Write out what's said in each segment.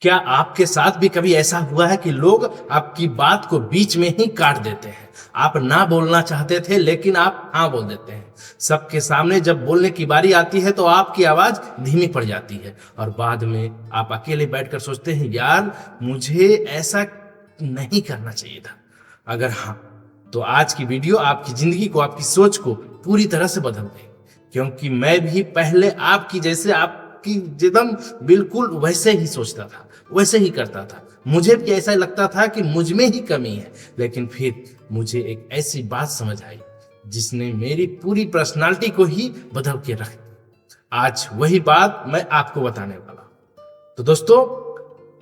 क्या आपके साथ भी कभी ऐसा हुआ है कि लोग आपकी बात को बीच में ही काट देते हैं? आप ना बोलना चाहते थे लेकिन आप हाँ बोल देते हैं। सबके सामने जब बोलने की बारी आती है तो आपकी आवाज धीमी पड़ जाती है और बाद में आप अकेले बैठकर सोचते हैं, यार मुझे ऐसा नहीं करना चाहिए था। अगर हाँ, तो आज की वीडियो आपकी जिंदगी को, आपकी सोच को पूरी तरह से बदल देगी। क्योंकि मैं भी पहले आपकी जैसे आपकी एकदम बिल्कुल वैसे ही सोचता था, वैसे ही करता था। मुझे भी ऐसा लगता था कि मुझ में ही कमी है, लेकिन फिर मुझे एक ऐसी बात समझ आई जिसने मेरी पूरी पर्सनालिटी को ही बदल के रख दिया। आज वही बात मैं आपको बताने वाला हूं। तो दोस्तों,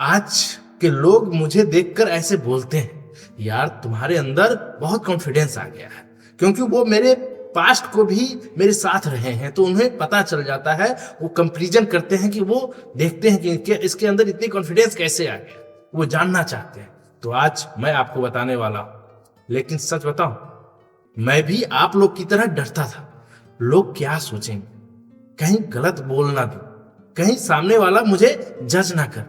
आज के लोग मुझे देखकर ऐसे बोलते हैं, यार तुम्हारे अंदर बहुत कॉन्फिडेंस आ गया है। क्योंकि वो मेरे पास्ट को भी मेरे साथ रहे हैं, तो उन्हें पता चल जाता है। वो कंपैरिजन करते हैं कि वो देखते हैं कि इसके अंदर इतनी कॉन्फिडेंस कैसे आ गया, वो जानना चाहते हैं। तो आज मैं आपको बताने वाला हूं। लेकिन सच बताऊं, मैं भी आप लोग की तरह डरता था। लोग क्या सोचेंगे, कहीं गलत बोल ना दूं, कहीं सामने वाला मुझे जज ना कर।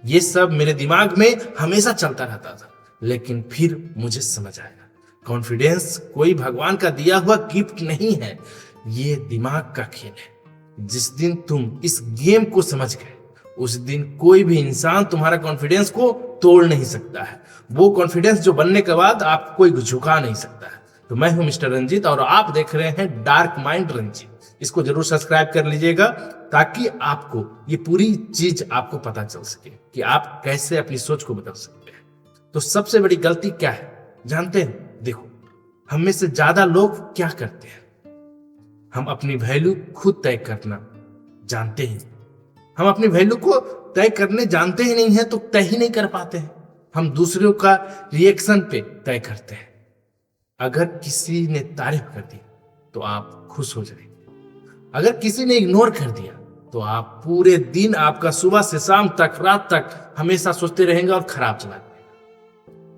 ये सब मेरे दिमाग में हमेशा चलता रहता था। लेकिन फिर मुझे समझ आया, कॉन्फिडेंस कोई भगवान का दिया हुआ गिफ्ट नहीं है, ये दिमाग का खेल है। जिस दिन तुम इस गेम को समझ गए, उस दिन कोई भी इंसान तुम्हारा कॉन्फिडेंस को तोड़ नहीं सकता है। वो कॉन्फिडेंस जो बनने के बाद आपको कोई झुका नहीं सकता है। तो मैं हूं मिस्टर रंजीत और आप देख रहे हैं डार्क माइंड रंजीत। इसको जरूर सब्सक्राइब कर लीजिएगा ताकि आपको ये पूरी चीज आपको पता चल सके कि आप कैसे अपनी सोच को बदल सकते हैं। तो सबसे बड़ी गलती क्या है जानते हैं? देखो, हम में से ज्यादा लोग क्या करते हैं, हम अपनी वैल्यू खुद तय करना जानते हैं। हम अपनी वैल्यू को तय करने जानते ही नहीं है तो तय ही नहीं कर पाते हैं। हम दूसरों का रिएक्शन पे तय करते हैं। अगर किसी ने तारीफ कर दी तो आप खुश हो जाएंगे, अगर किसी ने इग्नोर कर दिया तो आप पूरे दिन, आपका सुबह से शाम तक, रात तक हमेशा सोचते रहेंगे और खराब चला जाएगा।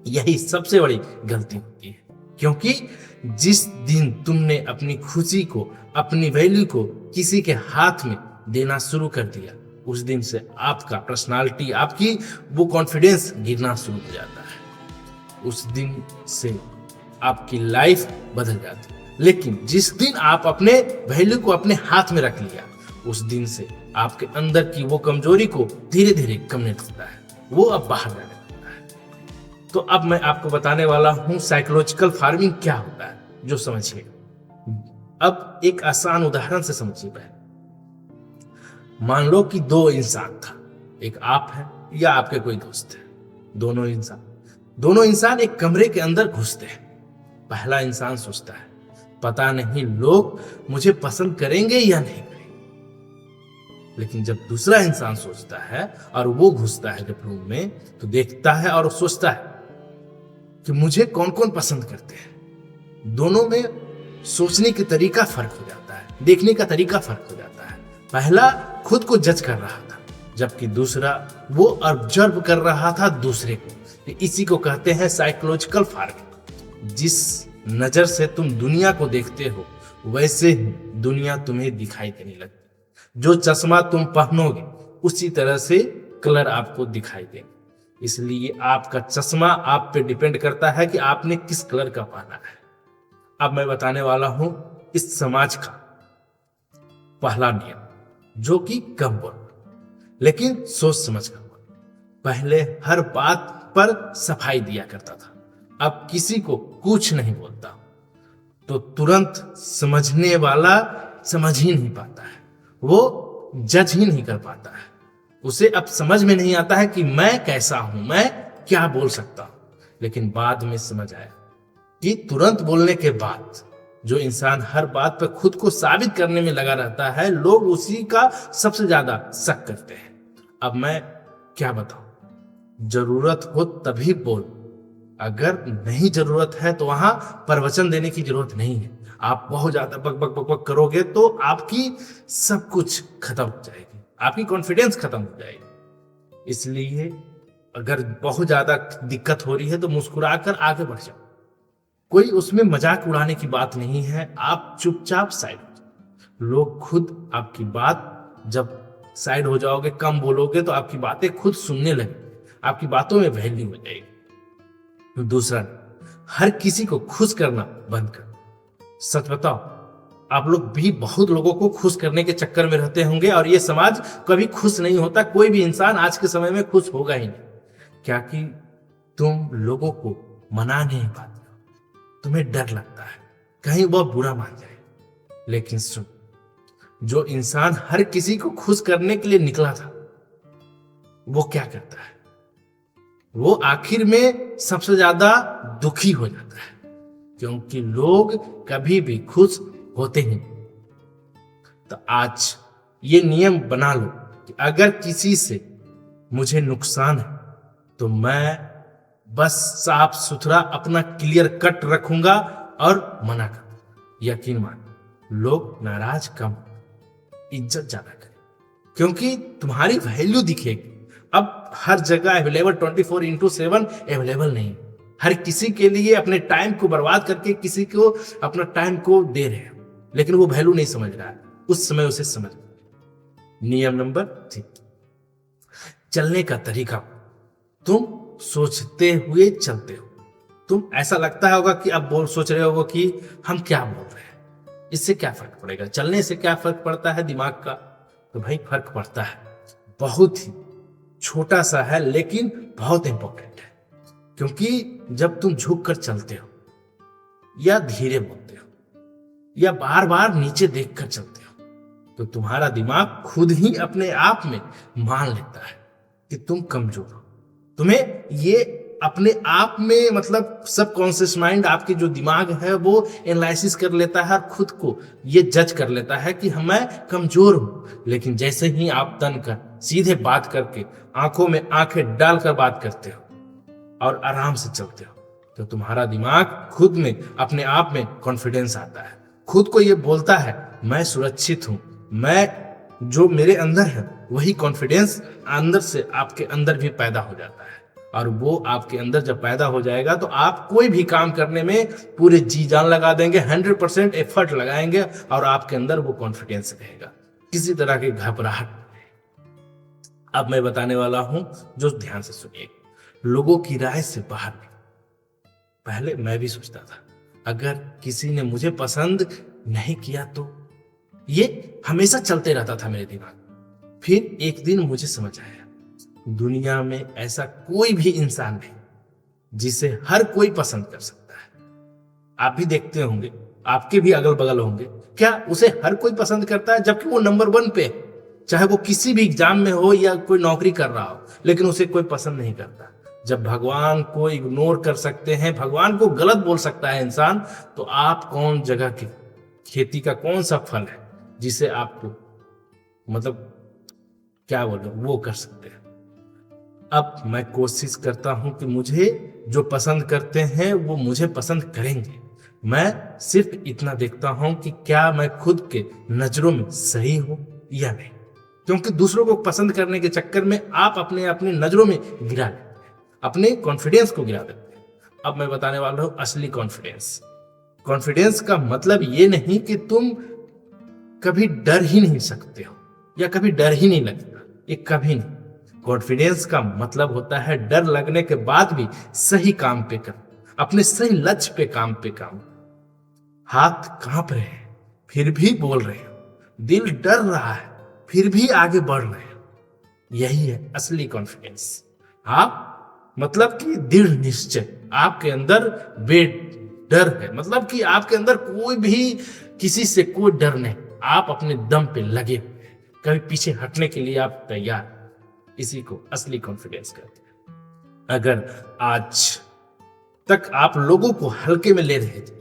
यही सबसे बड़ी गलती होती है। क्योंकि जिस दिन तुमने अपनी खुशी को, अपनी वैल्यू को किसी के हाथ में देना शुरू कर दिया, उस दिन से आपका पर्सनालिटी, आपकी वो कॉन्फिडेंस गिरना शुरू हो जाता है। उस दिन से आपकी लाइफ बदल जाती है। लेकिन जिस दिन आप अपने वैल्यू को अपने हाथ में रख लिया, उस दिन से आपके अंदर की वो कमजोरी को धीरे धीरे कमने लगता है, वो अब बाहर जाने लगता है। तो अब मैं आपको बताने वाला हूं साइकोलॉजिकल फार्मिंग क्या होता है, जो समझिएगा। अब एक आसान उदाहरण से समझिए। मान लो कि दो इंसान था, एक आप है या आपके कोई दोस्त है। दोनों इंसान एक कमरे के अंदर घुसते हैं। पहला इंसान सोचता है, पता नहीं लोग मुझे पसंद करेंगे या नहीं करेंगे। लेकिन जब दूसरा इंसान सोचता है और वो घुसता है जब रूम में, तो देखता है और सोचता है कि मुझे कौन कौन पसंद करते हैं। दोनों में सोचने का तरीका फर्क हो जाता है, देखने का तरीका फर्क हो जाता है। पहला खुद को जज कर रहा था, जबकि दूसरा वो ऑब्जर्व कर रहा था दूसरे को। इसी को कहते हैं साइकोलॉजिकल फार्मिंग। जिस नजर से तुम दुनिया को देखते हो, वैसे ही दुनिया तुम्हें दिखाई देने लगती। जो चश्मा तुम पहनोगे, उसी तरह से कलर आपको दिखाई देंगे। इसलिए आपका चश्मा आप पे डिपेंड करता है कि आपने किस कलर का पहना है। अब मैं बताने वाला हूं इस समाज का पहला नियम, जो कि कम बोलो लेकिन सोच समझ कर बोलो। पहले हर बात पर सफाई दिया करता था, अब किसी को कुछ नहीं बोलता तो तुरंत समझने वाला समझ ही नहीं पाता है, वो जज ही नहीं कर पाता है। उसे अब समझ में नहीं आता है कि मैं कैसा हूं, मैं क्या बोल सकता हूं। लेकिन बाद में समझ आया कि तुरंत बोलने के बाद जो इंसान हर बात पर खुद को साबित करने में लगा रहता है, लोग उसी का सबसे ज्यादा शक करते हैं। अब मैं क्या बताऊं, जरूरत हो तभी बोल, अगर नहीं जरूरत है तो वहां प्रवचन देने की जरूरत नहीं है। आप बहुत ज्यादा बक बक बक बक करोगे तो आपकी सब कुछ खत्म हो जाएगी, आपकी कॉन्फिडेंस खत्म हो जाएगी। इसलिए अगर बहुत ज्यादा दिक्कत हो रही है तो मुस्कुराकर आगे बढ़ जाओ। कोई उसमें मजाक उड़ाने की बात नहीं है, आप चुपचाप साइड हो जाओ। लोग खुद आपकी बात जब साइड हो जाओगे, कम बोलोगे, तो आपकी बातें खुद सुनने लगे, आपकी बातों में वैल्यू हो जाएगी। दूसरा, हर किसी को खुश करना बंद करो। सच बताओ, आप लोग भी बहुत लोगों को खुश करने के चक्कर में रहते होंगे, और ये समाज कभी खुश नहीं होता। कोई भी इंसान आज के समय में खुश होगा ही नहीं। क्या कि तुम लोगों को मना नहीं पाते हो, तुम्हें डर लगता है कहीं वह बुरा मान जाए। लेकिन सुन, जो इंसान हर किसी को खुश करने के लिए निकला था, वो क्या करता है? वो आखिर में सबसे ज्यादा दुखी हो जाता है, क्योंकि लोग कभी भी खुश होते ही नहीं। तो आज ये नियम बना लो कि अगर किसी से मुझे नुकसान है तो मैं बस साफ सुथरा अपना क्लियर कट रखूंगा और मना करूंगा। यकीन मान, लोग नाराज कम, इज्जत ज्यादा करें, क्योंकि तुम्हारी वैल्यू दिखेगी। अब हर जगह अवेलेबल 24/7 अवेलेबल नहीं। हर किसी के लिए अपने टाइम को बर्बाद करके किसी को अपना टाइम को दे रहे हैं, लेकिन वो वैल्यू नहीं समझ रहा है। उस समय उसे समझ। नियम नंबर 3, चलने का तरीका। तुम सोचते हुए चलते हो। तुम ऐसा लगता होगा कि अब सोच रहे हो कि हम क्या बोल रहे हैं, इससे क्या फर्क पड़ेगा, चलने से क्या फर्क पड़ता है दिमाग का? तो भाई फर्क पड़ता है, बहुत ही छोटा सा है, लेकिन बहुत इंपॉर्टेंट है। क्योंकि जब तुम झुक कर चलते हो, या धीरे बोलते हो, या बार बार नीचे देखकर चलते हो, तो तुम्हारा दिमाग खुद ही अपने आप में मान लेता है कि तुम कमजोर हो। तुम्हें ये अपने आप में, मतलब सबकॉन्शियस माइंड, आपके जो दिमाग है वो एनालिसिस कर लेता है और खुद को ये जज कर लेता है कि मैं कमजोर हूं। लेकिन जैसे ही आप तन कर सीधे बात करके, आंखों में आंखें डालकर बात करते हो और आराम से चलते हो, तो तुम्हारा दिमाग खुद में अपने आप में कॉन्फिडेंस आता है। खुद को ये बोलता है मैं सुरक्षित हूं, मैं जो मेरे अंदर है वही कॉन्फिडेंस अंदर से आपके अंदर भी पैदा हो जाता है। और वो आपके अंदर जब पैदा हो जाएगा तो आप कोई भी काम करने में पूरे जी जान लगा देंगे, 100% एफर्ट लगाएंगे, और आपके अंदर वो कॉन्फिडेंस रहेगा, किसी तरह की घबराहट नहीं। अब मैं बताने वाला हूं, जो ध्यान से सुनिए। लोगों की राय से बाहर निकलो। पहले मैं भी सोचता था अगर किसी ने मुझे पसंद नहीं किया तो, ये हमेशा चलते रहता था मेरे दिमाग। फिर एक दिन मुझे समझ आया, दुनिया में ऐसा कोई भी इंसान नहीं जिसे हर कोई पसंद कर सकता है। आप भी देखते होंगे, आपके भी अगल बगल होंगे, क्या उसे हर कोई पसंद करता है? जबकि वो नंबर 1 पे, चाहे वो किसी भी एग्जाम में हो या कोई नौकरी कर रहा हो, लेकिन उसे कोई पसंद नहीं करता। जब भगवान को इग्नोर कर सकते हैं, भगवान को गलत बोल सकता है इंसान, तो आप कौन जगह की खेती का कौन सा फल है जिसे आपको, मतलब क्या बोलो, वो कर सकते हैं। अब मैं कोशिश करता हूं कि मुझे जो पसंद करते हैं वो मुझे पसंद करेंगे। मैं सिर्फ इतना देखता हूं कि क्या मैं खुद के नजरों में सही हूं या नहीं, क्योंकि दूसरों को पसंद करने के चक्कर में आप अपने नजरों में गिरा लेते हैं, अपने कॉन्फिडेंस को गिरा देते हैं। अब मैं बताने वाला हूं असली कॉन्फिडेंस। कॉन्फिडेंस का मतलब ये नहीं कि तुम कभी डर ही नहीं सकते हो या कभी डर ही नहीं लगता, ये कभी नहीं। कॉन्फिडेंस का मतलब होता है डर लगने के बाद भी सही काम पे कर, अपने सही लक्ष्य पे काम। हाथ कांप रहे हैं फिर भी बोल रहे हो, दिल डर रहा है फिर भी आगे बढ़ रहे हो, यही है असली कॉन्फिडेंस। आप मतलब कि दृढ़ निश्चय, आपके अंदर बेडर है, मतलब कि आपके अंदर कोई भी किसी से कोई डर नहीं, आप अपने दम पे लगे हुए हैं, कभी पीछे हटने के लिए आप तैयार। इसी को असली कॉन्फिडेंस कहते हैं। अगर आज तक आप लोगों को हल्के में ले रहे थे,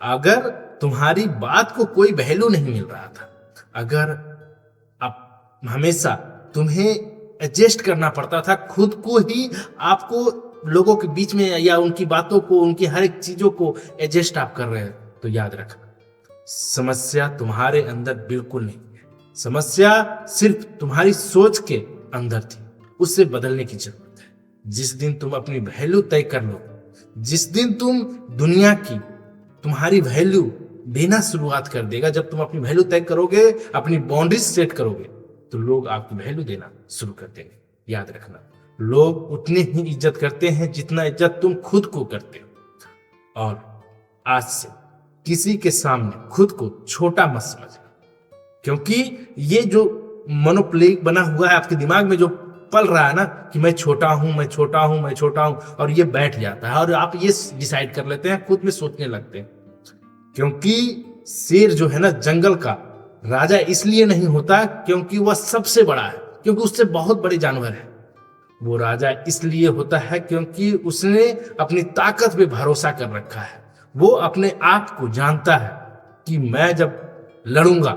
अगर तुम्हारी बात को कोई वैल्यू नहीं मिल रहा था, अगर आप हमेशा तुम्हें एडजस्ट करना पड़ता था खुद को ही, आपको लोगों के बीच में या उनकी बातों को, उनकी हर एक चीजों को एडजस्ट आप कर रहे हैं, तो याद रखना समस्या तुम्हारे अंदर बिल्कुल नहीं है। समस्या सिर्फ तुम्हारी सोच के अंदर थी, उससे बदलने की जरूरत है। जिस दिन तुम अपनी वैल्यू तय कर लो, जिस दिन तुम दुनिया की तुम्हारी वैल्यू देना शुरुआत कर देगा, जब तुम अपनी वैल्यू तय करोगे, अपनी बाउंड्रीज सेट करोगे, तो लोग आपकी वैल्यू देना शुरू कर देंगे। याद रखना, लोग उतनी ही इज्जत करते हैं जितना इज्जत तुम खुद को करते हो। और आज से किसी के सामने खुद को छोटा मत समझना, क्योंकि ये जो मनोप्लेग बना हुआ है आपके दिमाग में, जो पल रहा है ना कि मैं छोटा हूं, मैं छोटा हूं, मैं छोटा हूं, और ये बैठ जाता है और आप ये डिसाइड कर लेते हैं, खुद में सोचने लगते हैं। क्योंकि शेर जो है ना जंगल का राजा इसलिए नहीं होता क्योंकि वह सबसे बड़ा है, क्योंकि उससे बहुत बड़े जानवर है। वो राजा इसलिए होता है क्योंकि उसने अपनी ताकत पे भरोसा कर रखा है। वो अपने आप को जानता है कि मैं जब लड़ूंगा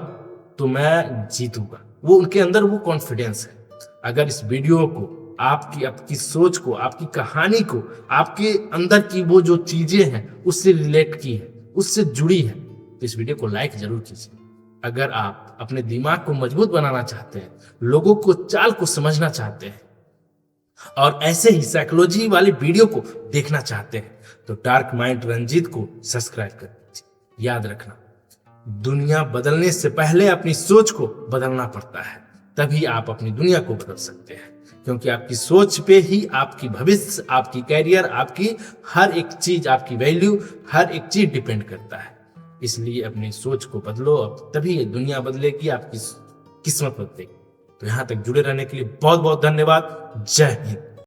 तो मैं जीतूंगा। वो उनके अंदर वो कॉन्फिडेंस है। अगर इस वीडियो को आपकी सोच को, आपकी कहानी को, आपके अंदर की वो जो चीजें हैं उससे रिलेट की है, उससे जुड़ी है, तो इस वीडियो को लाइक जरूर कीजिए। अगर आप अपने दिमाग को मजबूत बनाना चाहते हैं, लोगों को चाल को समझना चाहते हैं और ऐसे ही साइकोलॉजी वाले वीडियो को देखना चाहते हैं, तो डार्क माइंड रंजीत को सब्सक्राइब कर दीजिए। याद रखना, दुनिया बदलने से पहले अपनी सोच को बदलना पड़ता है, तभी आप अपनी दुनिया को बदल सकते हैं। क्योंकि आपकी सोच पे ही आपकी भविष्य, आपकी कैरियर, आपकी हर एक चीज, आपकी वैल्यू, हर एक चीज डिपेंड करता है। इसलिए अपनी सोच को बदलो, अब तभी ये दुनिया बदलेगी, आपकी किस्मत बदलेगी। तो यहां तक जुड़े रहने के लिए बहुत बहुत धन्यवाद। जय हिंद।